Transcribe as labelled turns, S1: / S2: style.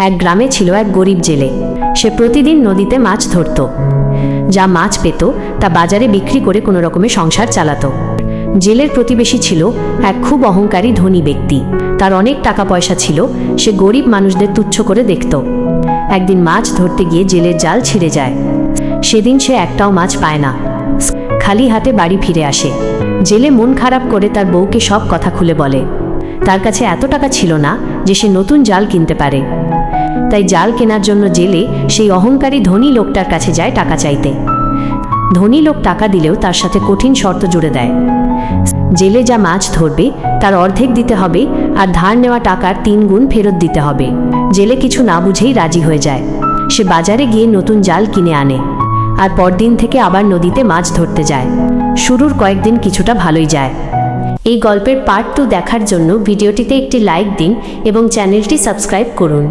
S1: এক গ্রামে ছিল এক গরিব জেলে। সে প্রতিদিন নদীতে মাছ ধরত। যা মাছ পেত তা বাজারে বিক্রি করে কোনো রকমে সংসার চালাতো। জেলের প্রতিবেশী ছিল এক খুব অহংকারী ধনী ব্যক্তি। তার অনেক টাকা পয়সা ছিল, সে গরিব মানুষদের তুচ্ছ করে দেখত। একদিন মাছ ধরতে গিয়ে জেলের জাল ছিঁড়ে যায়। সেদিন সে একটাও মাছ পায় না, খালি হাতে বাড়ি ফিরে আসে। জেলে মন খারাপ করে তার বউকে সব কথা খুলে বলে। তার কাছে এত টাকা ছিল না যে সে নতুন জাল কিনতে পারে। তাই জাল কেনার জন্য জেলে সেই অহংকারী ধনী লোকটার কাছে যায় টাকা চাইতে। ধনী লোক টাকা দিলেও তার সাথে কঠিন শর্ত জুড়ে দেয়। জেলে যা মাছ ধরবে তার অর্ধেক দিতে হবে, আর ধার নেওয়া টাকার 3 গুণ ফেরত দিতে হবে। জেলে কিছু না বুঝেই রাজি হয়ে যায়। সে বাজারে গিয়ে নতুন জাল কিনে আনে, আর পরদিন থেকে আবার নদীতে মাছ ধরতে যায়। শুরুর কয়েকদিন কিছুটা ভালোই যায়। এই গল্পের পার্ট 2 দেখার জন্য ভিডিওটিতে একটি লাইক দিন এবং চ্যানেলটি সাবস্ক্রাইব করুন।